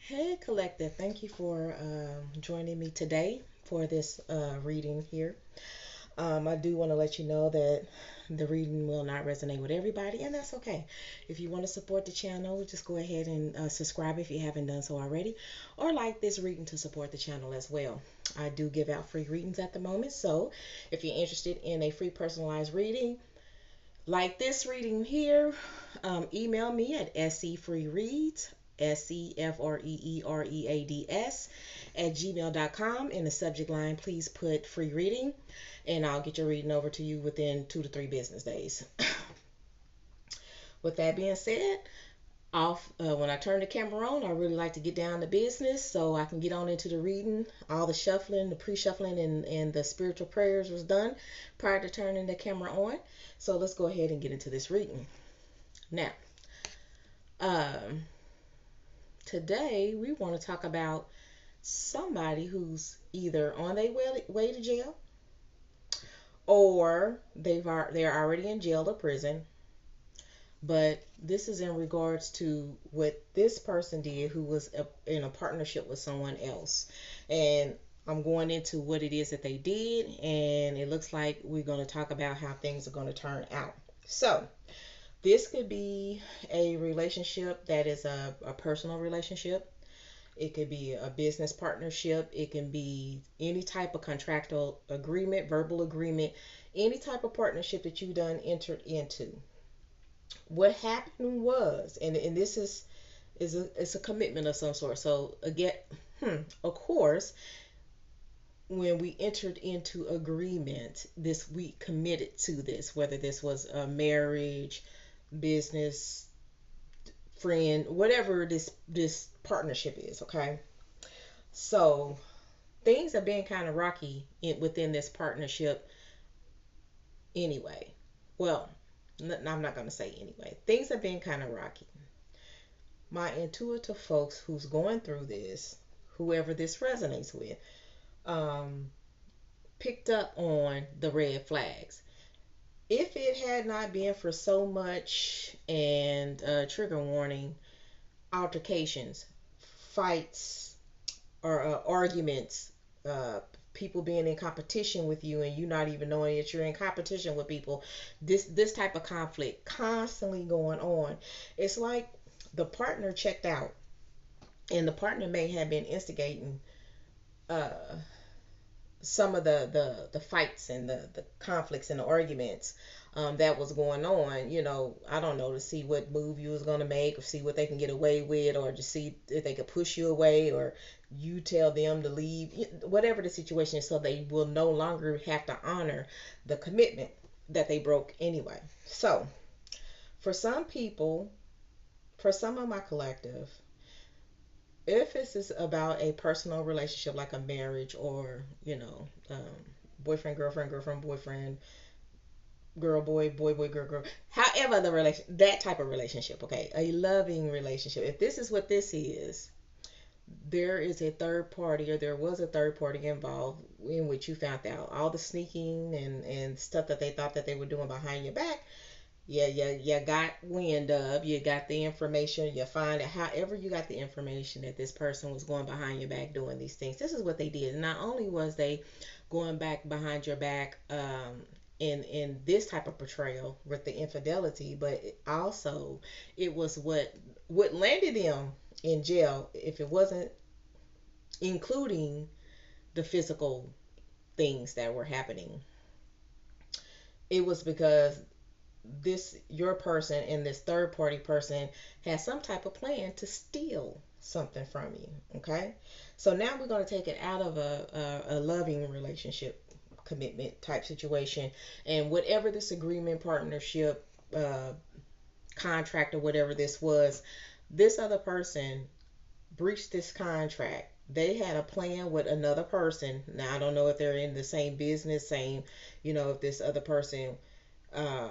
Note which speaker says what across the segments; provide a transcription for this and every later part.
Speaker 1: Hey, Collective. Thank you for joining me today for this reading here. I do want to let you know that the reading will not resonate with everybody, and that's okay. If you want to support the channel, just go ahead and subscribe if you haven't done so already, or like this reading to support the channel as well. I do give out free readings at the moment, so if you're interested in a free personalized reading, like this reading here, email me at secfreereads, secfreereads @gmail.com. In the subject line, please put free reading, and I'll get your reading over to you within 2 to 3 business days. With that being said, off when I turn the camera on, I really like to get down to business so I can get on into the reading. All the shuffling, the pre-shuffling, and the spiritual prayers was done prior to turning the camera on. So let's go ahead and get into this reading. Now, um, today we want to talk about somebody who's either on their way to jail, or they're already in jail or prison. But this is in regards to what this person did who was in a partnership with someone else. And I'm going into what it is that they did, and it looks like we're going to talk about how things are going to turn out. So, this could be a relationship that is a personal relationship. It could be a business partnership. It can be any type of contractual agreement, verbal agreement, any type of partnership that you've done entered into. What happened was, and this is it's a commitment of some sort. So again, of course, when we entered into agreement, this we committed to this, whether this was a marriage, business, friend, whatever this partnership is. Okay, so things have been kind of rocky within this partnership anyway. Well, I'm not going to say anyway. Things have been kind of rocky. My intuitive folks who's going through this, whoever this resonates with, um, picked up on the red flags. If it had not been for so much and trigger warning, altercations, fights, or arguments, uh, people being in competition with you and you not even knowing that you're in competition with people, this type of conflict constantly going on. It's like the partner checked out, and the partner may have been instigating uh, some of the fights and the conflicts and the arguments that was going on. I don't know, to see what move you was going to make, or see what they can get away with, or to see if they could push you away, or you tell them to leave, whatever the situation is, so they will no longer have to honor the commitment that they broke anyway. So for some people, for some of my collective, if this is about a personal relationship like a marriage, or boyfriend girlfriend, girlfriend boyfriend, girl boy, boy boy, girl girl, however the relation, that type of relationship, okay, a loving relationship, if this is what this is, there is a third party, or there was a third party involved, in which you found out all the sneaking and stuff that they thought that they were doing behind your back. Yeah, yeah, you got wind of, you got the information, you find out however you got the information that this person was going behind your back doing these things. This is what they did. Not only was they going back behind your back, in this type of portrayal with the infidelity, but also it was what landed them in jail, if it wasn't including the physical things that were happening. It was because this your person and this third party person has some type of plan to steal something from you. Okay, so now we're going to take it out of a loving relationship, commitment type situation, and whatever this agreement, partnership, contract, or whatever this was, this other person breached this contract. They had a plan with another person. Now I don't know if they're in the same business, same, if this other person, um,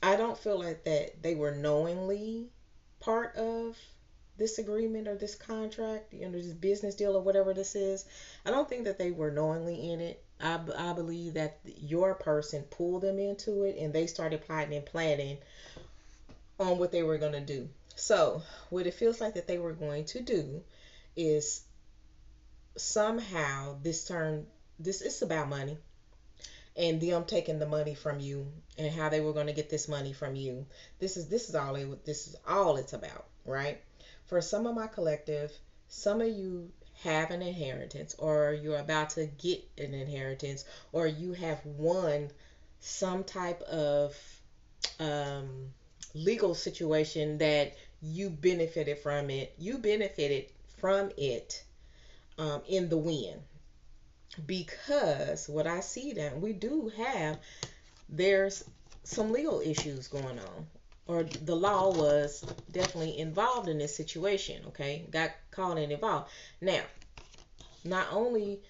Speaker 1: I don't feel like that they were knowingly part of this agreement or this contract, this business deal or whatever this is. I don't think that they were knowingly in it. I believe that your person pulled them into it, and they started plotting and planning on what they were going to do. So what it feels like that they were going to do is somehow this is about money and them taking the money from you and how they were going to get this money from you. This is all it's about, right? For some of my collective, some of you have an inheritance or you're about to get an inheritance or you have won some type of um, legal situation that you benefited from it. You benefited from it in the win because what I see that we do have there's some legal issues going on or the law was definitely involved in this situation, okay, got caught and involved. Now not only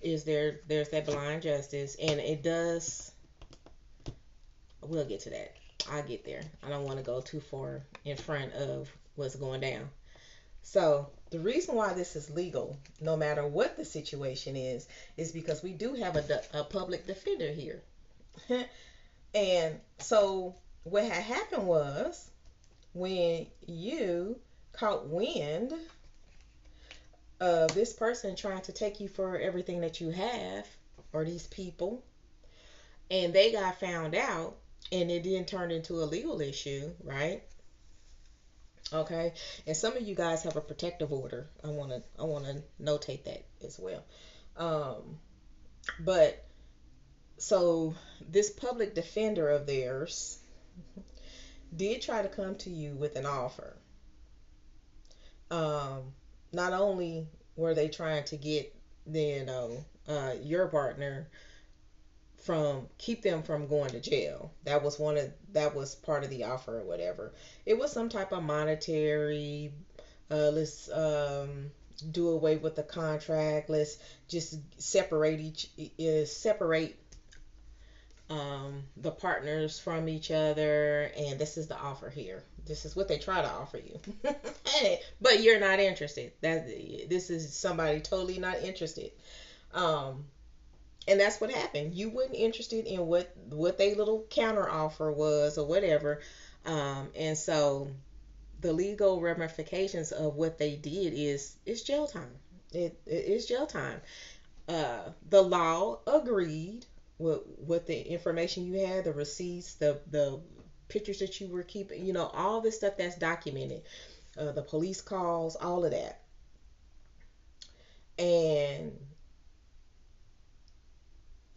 Speaker 1: is there's that blind justice and it does, we'll get to that, I'll get there, I don't want to go too far in front of what's going down. So the reason why this is legal, no matter what the situation is because we do have a public defender here. And so what had happened was when you caught wind of this person trying to take you for everything that you have, or these people, and they got found out, and it didn't turn into a legal issue, right? Okay, and some of you guys have a protective order. I wanna notate that as well. Um, but so this public defender of theirs did try to come to you with an offer. Um, Not only were they trying to get your partner from keep them from going to jail. That was part of the offer or whatever. It was some type of monetary. Let's do away with the contract. Let's just separate the partners from each other, and this is the offer here. This is what they try to offer you. But you're not interested. This is somebody totally not interested. Um, and that's what happened. You weren't interested in what they little counter offer was or whatever. And so the legal ramifications of what they did is jail time. It is jail time. The law agreed with the information you had, the receipts, the pictures that you were keeping, all this stuff that's documented, the police calls, all of that, and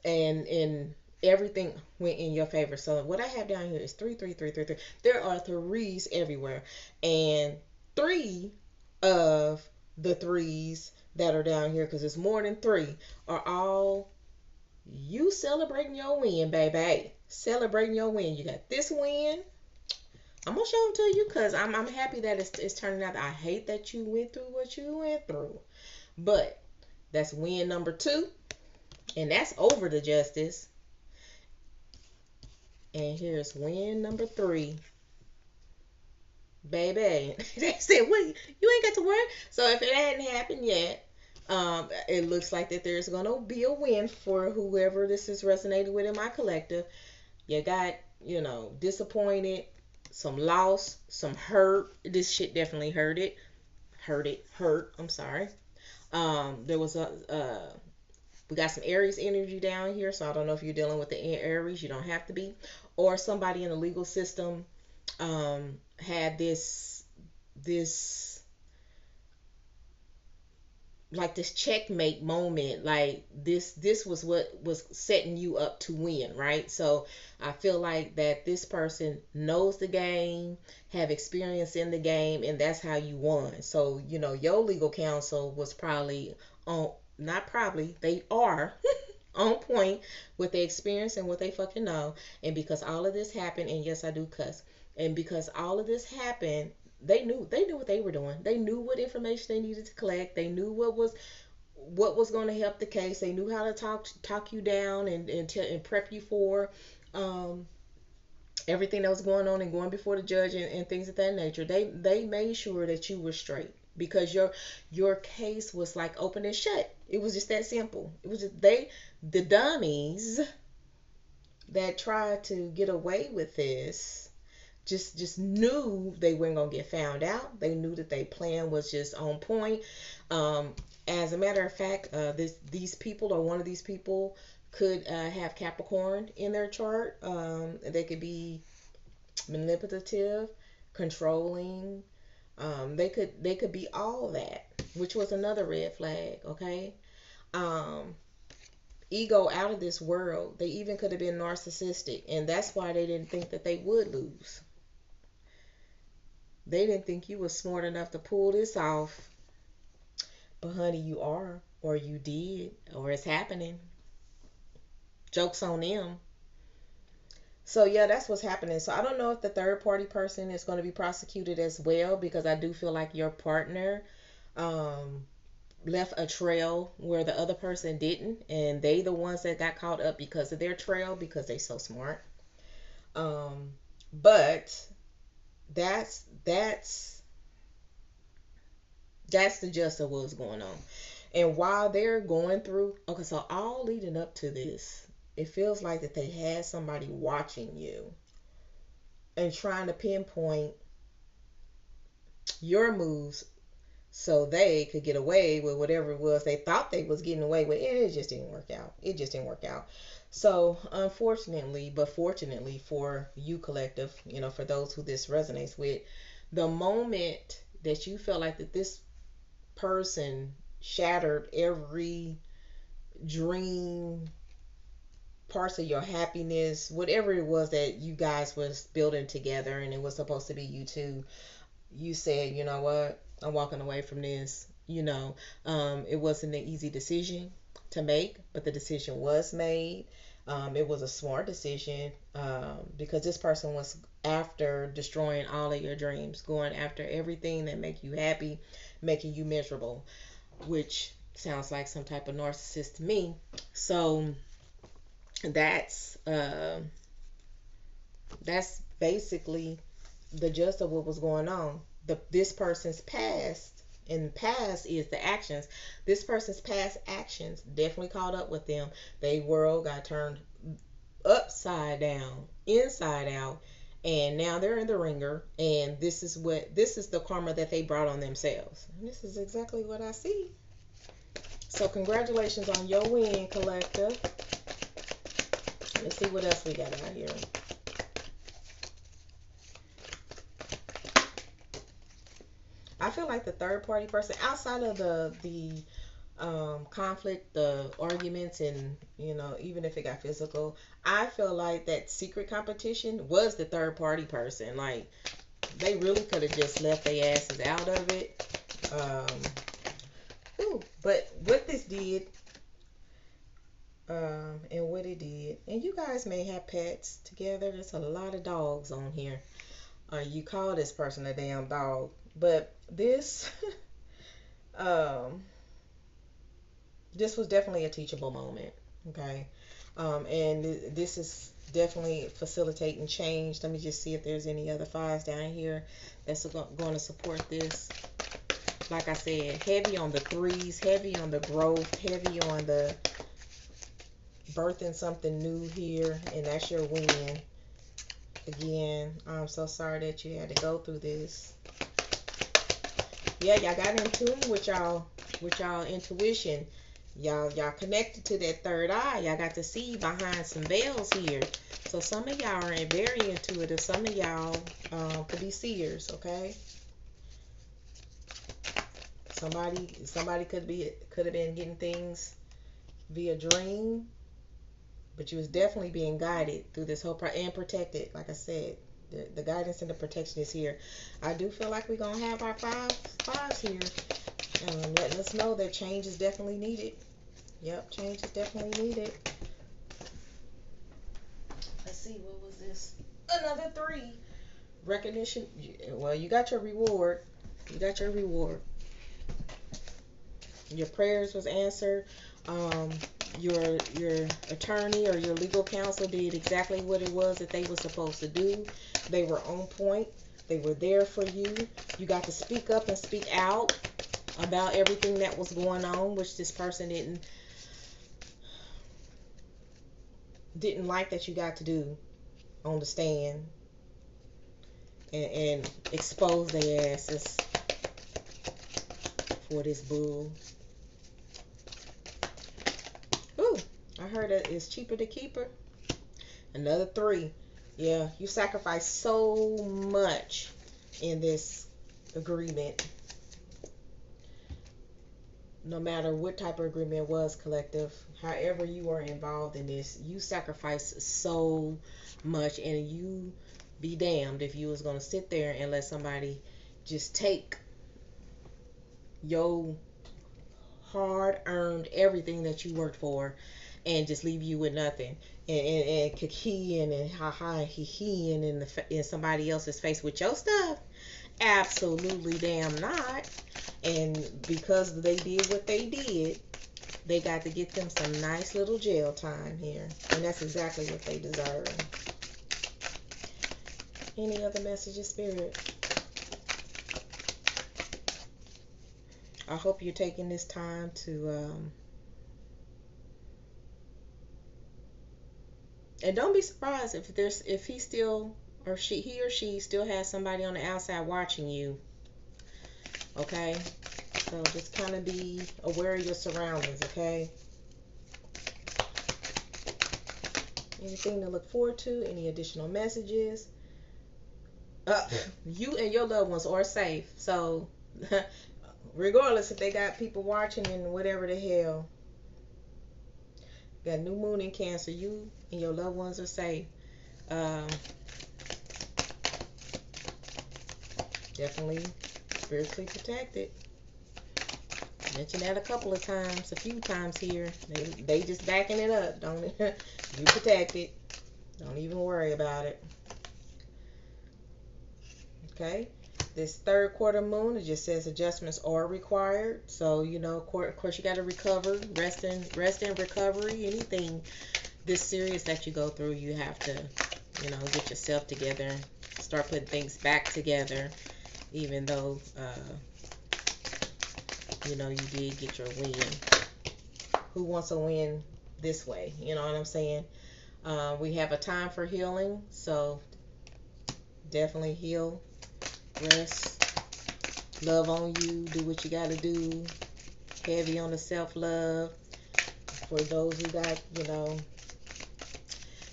Speaker 1: and everything went in your favor. So what I have down here is three, three, three, three, three. There are threes everywhere, and three of the threes that are down here, because it's more than three, are all you celebrating your win, baby. Celebrating your win. You got this win. I'm gonna show them to you because I'm happy that it's turning out. I hate that you went through what you went through, but that's win number two, and that's over the justice. And here's win number three, baby. They said, "Wait, you ain't got to worry." So if it hadn't happened yet, it looks like that there's gonna be a win for whoever this is resonating with in my collective. You got, disappointed, some loss, some hurt. This shit definitely hurt. I'm sorry. There was we got some Aries energy down here, so I don't know if you're dealing with the Aries. You don't have to be, or somebody in the legal system had this like this checkmate moment, like this was what was setting you up to win, right? So I feel like that this person knows the game, have experience in the game, and that's how you won. So your legal counsel was probably on, not probably, they are on point with the experience and what they fucking know. And because all of this happened, and yes, I do cuss, and because all of this happened, they knew what they were doing. They knew what information they needed to collect. They knew what was going to help the case. They knew how to talk you down and prep you for um, everything that was going on and going before the judge and things of that nature. They made sure that you were straight because your case was like open and shut. It was just that simple. It was just the dummies that tried to get away with this just knew they weren't gonna get found out. They knew that their plan was just on point. Um, as a matter of fact, these people, or one of these people, could have Capricorn in their chart. They could be manipulative, controlling. They could be all that, which was another red flag. Okay. Um, ego out of this world. They even could have been narcissistic, and that's why they didn't think that they would lose. They didn't think you were smart enough to pull this off. But honey, you are, or you did, or it's happening. Joke's on them. So yeah, that's what's happening. So I don't know if the third party person is going to be prosecuted as well, because I do feel like your partner um, left a trail where the other person didn't, and they the ones that got caught up because of their trail, because they so smart. Um, but that's that's the gist of what's going on. And while they're going through, okay, so all leading up to this, it feels like that they had somebody watching you and trying to pinpoint your moves so they could get away with whatever it was they thought they was getting away with, and it just didn't work out. It just didn't work out. So unfortunately, but fortunately for you, collective, for those who this resonates with, the moment that you felt like that this person shattered every dream, parts of your happiness, whatever it was that you guys was building together, and it was supposed to be you two, you said, you know what, I'm walking away from this. It wasn't an easy decision to make, but the decision was made. It was a smart decision, because this person was after destroying all of your dreams, going after everything that make you happy, making you miserable, which sounds like some type of narcissist to me. So that's basically the gist of what was going on. This person's past, and past is the actions. This person's past actions definitely caught up with them. They world got turned upside down, inside out, and now they're in the ringer. And this is the karma that they brought on themselves. And this is exactly what I see. So congratulations on your win, collective. Let's see what else we got out here. I feel like the third party person, outside of the conflict, the arguments, and even if it got physical, I feel like that secret competition was the third party person. Like, they really could have just left their asses out of it. But what this did, and what it did, and you guys may have pets together. There's a lot of dogs on here. You call this person a damn dog, but this um, this was definitely a teachable moment. Okay. And this is definitely facilitating change. Let me just see if there's any other files down here that's going to support this. Like I said, heavy on the threes, heavy on the growth, heavy on the birthing something new here, and that's your win. Again, I'm so sorry that you had to go through this. Yeah, y'all got in tune with y'all intuition. Y'all connected to that third eye. Y'all got to see behind some veils here. So some of y'all are very intuitive. Some of y'all could be seers. Okay. Somebody could have been getting things via dream, but you was definitely being guided through this whole and protected. Like I said, the guidance and the protection is here. I do feel like we're gonna have our fives here, letting us know that change is definitely needed. Yep, change is definitely needed. Let's see, what was this? Another three. Recognition. Well, you got your reward. You got your reward. Your prayers was answered. Um, your attorney or your legal counsel did exactly what it was that they were supposed to do. They were on point. They were there for you. You got to speak up and speak out about everything that was going on, which this person didn't like that you got to do on the stand. and expose their asses for this bull. Ooh, I heard that it's cheaper to keep her. Another three. Yeah, you sacrifice so much in this agreement. No matter what type of agreement it was, collective, however you are involved in this, you sacrifice so much, and you be damned if you was gonna sit there and let somebody just take your hard earned everything that you worked for and just leave you with nothing, and kikiing and ha ha and he and in somebody else's face with your stuff. Absolutely damn not. And because they did what they did, they got to get them some nice little jail time here, and that's exactly what they deserve. Any other messages, Spirit? I hope you're taking this time to and don't be surprised if he still or she still has somebody on the outside watching you. Okay, so just kind of be aware of your surroundings. Okay. Anything to look forward to? Any additional messages? You and your loved ones are safe. So regardless if they got people watching and whatever the hell, got new moon in Cancer, you and your loved ones are safe. Um, Definitely spiritually protected. Mentioned that a few times here. They just backing it up, don't it? You protected. Don't even worry about it. Okay. This third quarter moon, it just says adjustments are required. So, of course you got to recover, rest and recovery. Anything this serious that you go through, you have to, get yourself together, start putting things back together, even though, you did get your win. Who wants a win this way? You know what I'm saying? We have a time for healing, so definitely heal, rest, love on you, do what you got to do, heavy on the self-love. For those who got,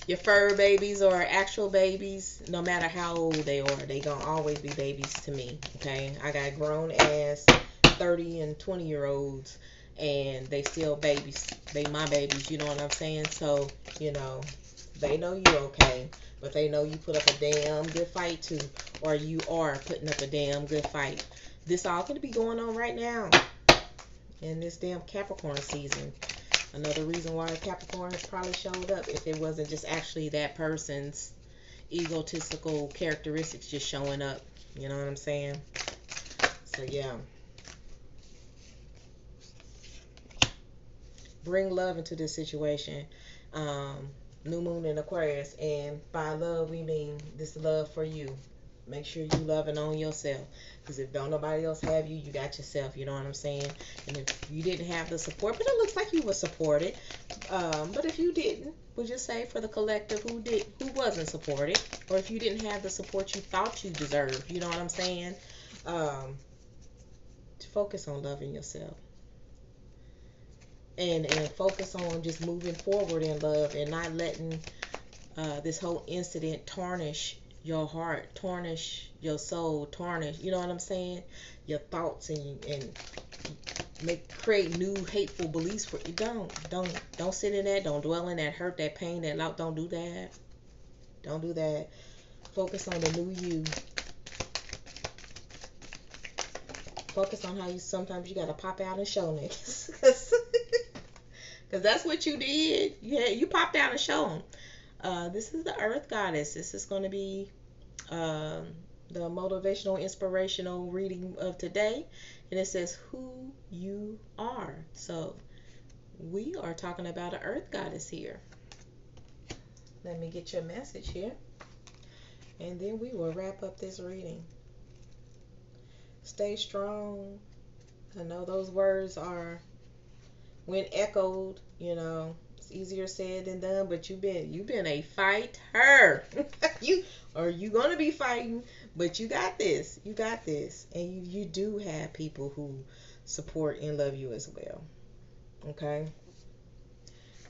Speaker 1: your fur babies or actual babies, no matter how old they are, they gonna always be babies to me, okay? I got grown ass 30 and 20-year-olds, and they still babies. They my babies, you know what I'm saying? So, they know you okay, but they know you put up a damn good fight too, or you are putting up a damn good fight. This all gonna be going on right now in this damn Capricorn season. Another reason why Capricorn probably showed up, if it wasn't just actually that person's egotistical characteristics just showing up. You know what I'm saying? So yeah. Bring love into this situation. New moon in Aquarius, and by love we mean this love for you. Make sure you loving on yourself, because if don't nobody else have you, you got yourself. You know what I'm saying? And if you didn't have the support, but it looks like you were supported, but if you didn't, we'll just say for the collective who wasn't supported, or if you didn't have the support you thought you deserved, you know what I'm saying? To focus on loving yourself, and focus on just moving forward in love, and not letting this whole incident tarnish your heart, tarnish your soul, tarnish, you know what I'm saying, your thoughts, and create new hateful beliefs for you. Don't sit in that. Don't dwell in that hurt, that pain, that doubt. Don't do that. Don't do that. Focus on the new you. Focus on how sometimes you gotta pop out and show niggas, because that's what you did. Yeah, you popped out and show them. This is the Earth Goddess. This is going to be the motivational, inspirational reading of today. And it says who you are. So we are talking about an Earth Goddess here. Let me get your message here, and then we will wrap up this reading. Stay strong. I know those words are, when echoed, it's easier said than done, but you've been a fighter. You gonna be fighting, But you got this. You got this. And you do have people who support and love you as well. Okay?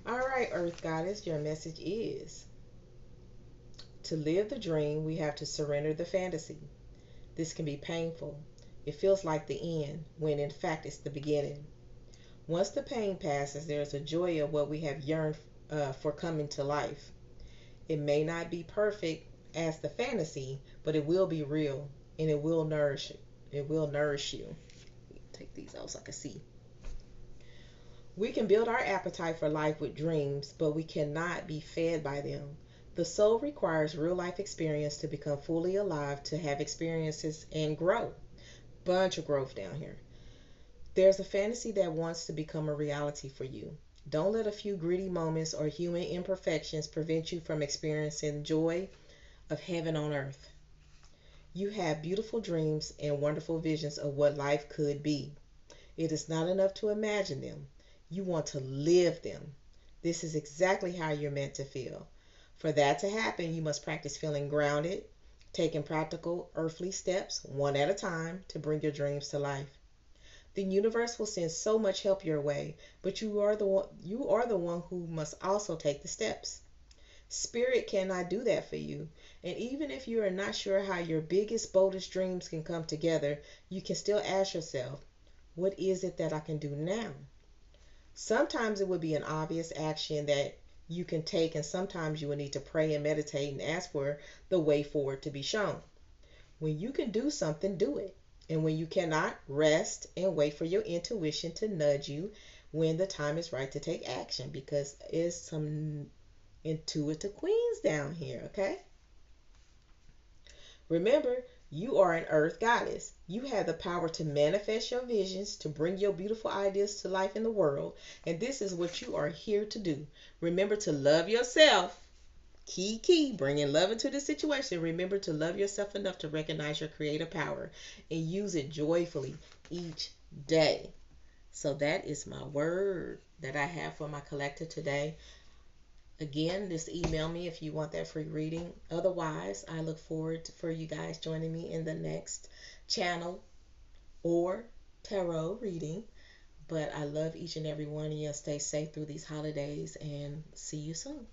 Speaker 1: All right, Earth Goddess, your message is to live the dream, we have to surrender the fantasy. This can be painful. It feels like the end, when in fact it's the beginning. Once the pain passes, there's a joy of what we have yearned for coming to life. It may not be perfect as the fantasy, but it will be real and it will nourish it. It will nourish you. Take these out so I can see. We can build our appetite for life with dreams, but we cannot be fed by them. The soul requires real life experience to become fully alive, to have experiences and grow. Bunch of growth down here. There's a fantasy that wants to become a reality for you. Don't let a few gritty moments or human imperfections prevent you from experiencing joy of heaven on earth. You have beautiful dreams and wonderful visions of what life could be. It is not enough to imagine them. You want to live them. This is exactly how you're meant to feel. For that to happen, you must practice feeling grounded, taking practical earthly steps one at a time to bring your dreams to life. The universe will send so much help your way, but you are the one who must also take the steps. Spirit cannot do that for you. And even if you are not sure how your biggest, boldest dreams can come together, you can still ask yourself, what is it that I can do now? Sometimes it would be an obvious action that you can take, and sometimes you will need to pray and meditate and ask for the way forward to be shown. When you can do something, do it. And when you cannot, rest and wait for your intuition to nudge you when the time is right to take action, because there's some intuitive queens down here, okay? Remember, you are an earth goddess. You have the power to manifest your visions, to bring your beautiful ideas to life in the world, and this is what you are here to do. Remember to love yourself. Key, bringing love into the situation. Remember to love yourself enough to recognize your creative power and use it joyfully each day. So that is my word that I have for my collective today. Again, just email me if you want that free reading. Otherwise, I look forward for you guys joining me in the next channel or tarot reading. But I love each and every one of you. Stay safe through these holidays and see you soon.